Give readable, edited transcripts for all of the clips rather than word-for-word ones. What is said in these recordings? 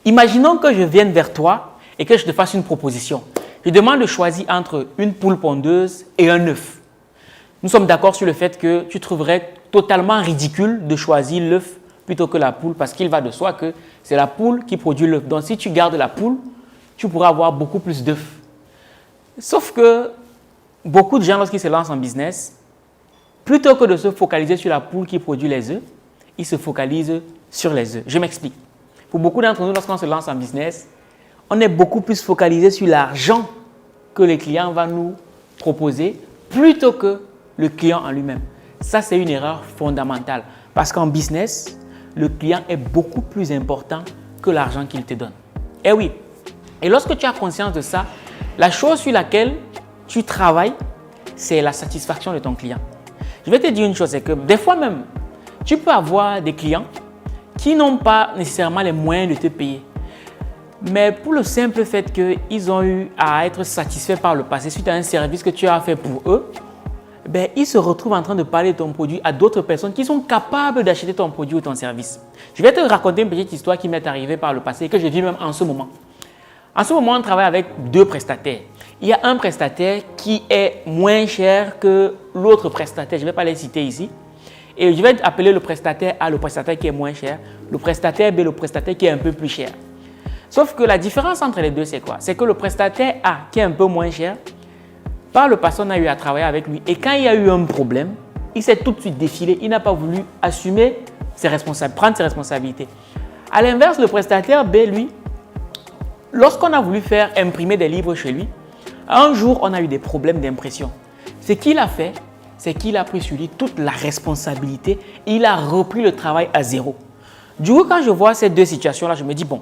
Imaginons que je vienne vers toi et que je te fasse une proposition. Je demande de choisir entre une poule pondeuse et un œuf. Nous sommes d'accord sur le fait que tu trouverais totalement ridicule de choisir l'œuf plutôt que la poule parce qu'il va de soi que c'est la poule qui produit l'œuf. Donc, si tu gardes la poule, tu pourras avoir beaucoup plus d'œufs. Sauf que beaucoup de gens, lorsqu'ils se lancent en business, plutôt que de se focaliser sur la poule qui produit les œufs, ils se focalisent sur les œufs. Je m'explique. Pour beaucoup d'entre nous, lorsqu'on se lance en business, on est beaucoup plus focalisé sur l'argent que le client va nous proposer plutôt que le client en lui-même. Ça, c'est une erreur fondamentale parce qu'en business, le client est beaucoup plus important que l'argent qu'il te donne. Eh oui. Et lorsque tu as conscience de ça, la chose sur laquelle tu travailles, c'est la satisfaction de ton client. Je vais te dire une chose, c'est que des fois même, tu peux avoir des clients qui n'ont pas nécessairement les moyens de te payer. Mais pour le simple fait qu'ils ont eu à être satisfaits par le passé suite à un service que tu as fait pour eux, ben, ils se retrouvent en train de parler de ton produit à d'autres personnes qui sont capables d'acheter ton produit ou ton service. Je vais te raconter une petite histoire qui m'est arrivée par le passé et que je vis même en ce moment. En ce moment, on travaille avec 2 prestataires. Il y a un prestataire qui est moins cher que l'autre prestataire. Je ne vais pas les citer ici. Et je vais appeler le prestataire A, le prestataire qui est moins cher, le prestataire B, le prestataire qui est un peu plus cher. Sauf que la différence entre les deux, c'est quoi? C'est que le prestataire A, qui est un peu moins cher, par le passé, on a eu à travailler avec lui. Et quand il y a eu un problème, il s'est tout de suite défilé. Il n'a pas voulu assumer ses responsabilités, prendre ses responsabilités. À l'inverse, le prestataire B, lui, lorsqu'on a voulu faire imprimer des livres chez lui, un jour, on a eu des problèmes d'impression. Ce qu'il a fait, c'est qu'il a pris sur lui toute la responsabilité et il a repris le travail à zéro. Du coup, quand je vois ces deux situations-là, je me dis, bon,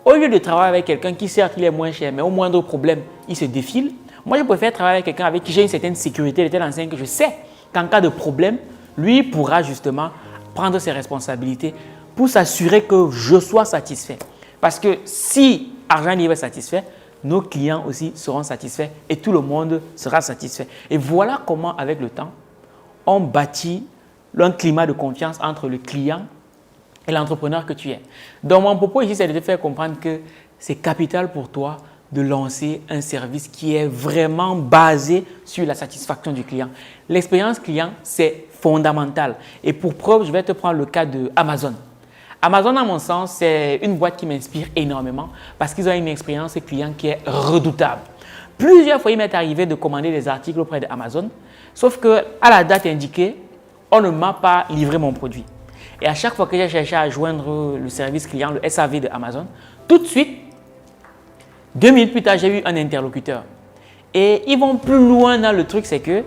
au lieu de travailler avec quelqu'un qui certes il est moins cher, mais au moindre problème, il se défile, moi je préfère travailler avec quelqu'un avec qui j'ai une certaine sécurité de telle enseigne que je sais qu'en cas de problème, lui pourra justement prendre ses responsabilités pour s'assurer que je sois satisfait. Parce que si Argent Libre est satisfait, nos clients aussi seront satisfaits et tout le monde sera satisfait. Et voilà comment, avec le temps, on bâtit un climat de confiance entre le client et l'entrepreneur que tu es. Donc, mon propos ici, c'est de te faire comprendre que c'est capital pour toi de lancer un service qui est vraiment basé sur la satisfaction du client. L'expérience client, c'est fondamental. Et pour preuve, je vais te prendre le cas de Amazon. Amazon, à mon sens, c'est une boîte qui m'inspire énormément parce qu'ils ont une expérience client qui est redoutable. Plusieurs fois, il m'est arrivé de commander des articles auprès d'Amazon, sauf qu'à la date indiquée, on ne m'a pas livré mon produit. Et à chaque fois que j'ai cherché à joindre le service client, le SAV de Amazon, tout de suite, 2 minutes plus tard, j'ai eu un interlocuteur. Et ils vont plus loin dans le truc, c'est que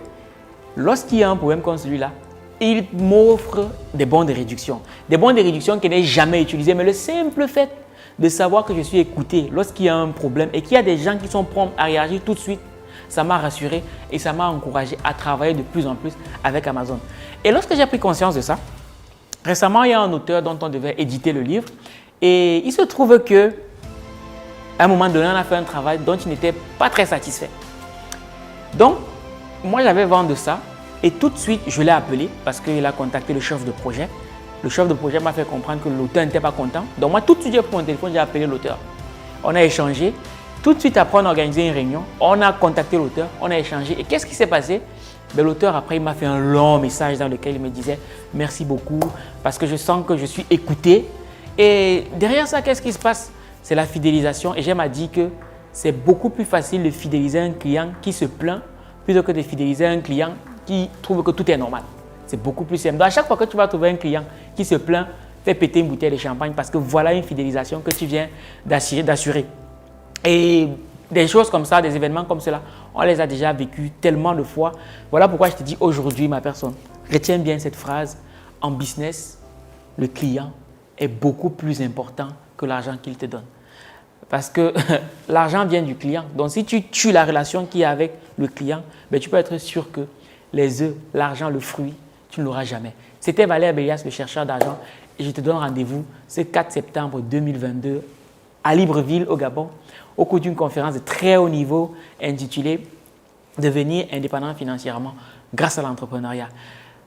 lorsqu'il y a un problème comme celui-là, ils m'offrent des bons de réduction. Des bons de réduction que je n'ai jamais utilisés, mais le simple fait de savoir que je suis écouté lorsqu'il y a un problème et qu'il y a des gens qui sont prompts à réagir tout de suite, ça m'a rassuré et ça m'a encouragé à travailler de plus en plus avec Amazon. Et lorsque j'ai pris conscience de ça, récemment, il y a un auteur dont on devait éditer le livre et il se trouve que à un moment donné, on a fait un travail dont il n'était pas très satisfait. Donc, moi, j'avais vent de ça. Et tout de suite, je l'ai appelé parce qu'il a contacté le chef de projet. Le chef de projet m'a fait comprendre que l'auteur n'était pas content. Donc moi, tout de suite, j'ai pris mon téléphone, j'ai appelé l'auteur. On a échangé. Tout de suite après, on a organisé une réunion. On a contacté l'auteur, on a échangé. Et qu'est-ce qui s'est passé? L'auteur, après, il m'a fait un long message dans lequel il me disait « Merci beaucoup parce que je sens que je suis écouté. » Et derrière ça, qu'est-ce qui se passe? C'est la fidélisation. Et j'aime à dire que c'est beaucoup plus facile de fidéliser un client qui se plaint plutôt que de fidéliser un client qui trouve que tout est normal. C'est beaucoup plus simple. Donc, à chaque fois que tu vas trouver un client qui se plaint, fais péter une bouteille de champagne parce que voilà une fidélisation que tu viens d'assurer. Et des choses comme ça, des événements comme cela, on les a déjà vécus tellement de fois. Voilà pourquoi je te dis aujourd'hui, ma personne, retiens bien cette phrase. En business, le client est beaucoup plus important que l'argent qu'il te donne. Parce que l'argent vient du client. Donc, si tu tues la relation qu'il y a avec le client, tu peux être sûr que les œufs, l'argent, le fruit, tu ne l'auras jamais. C'était Valère Bélias, le chercheur d'argent. Et je te donne rendez-vous ce 4 septembre 2022 à Libreville, au Gabon, au cours d'une conférence de très haut niveau intitulée « Devenir indépendant financièrement grâce à l'entrepreneuriat ».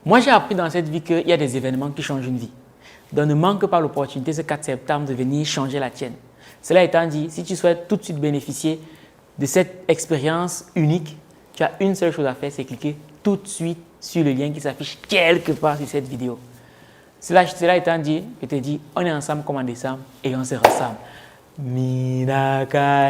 Moi, j'ai appris dans cette vie qu'il y a des événements qui changent une vie. Donc, ne manque pas l'opportunité ce 4 septembre de venir changer la tienne. Cela étant dit, si tu souhaites tout de suite bénéficier de cette expérience unique, tu as une seule chose à faire, c'est cliquer tout de suite sur le lien qui s'affiche quelque part sur cette vidéo. Cela étant dit, je te dis, on est ensemble comme en décembre et on se ressemble. Minakano.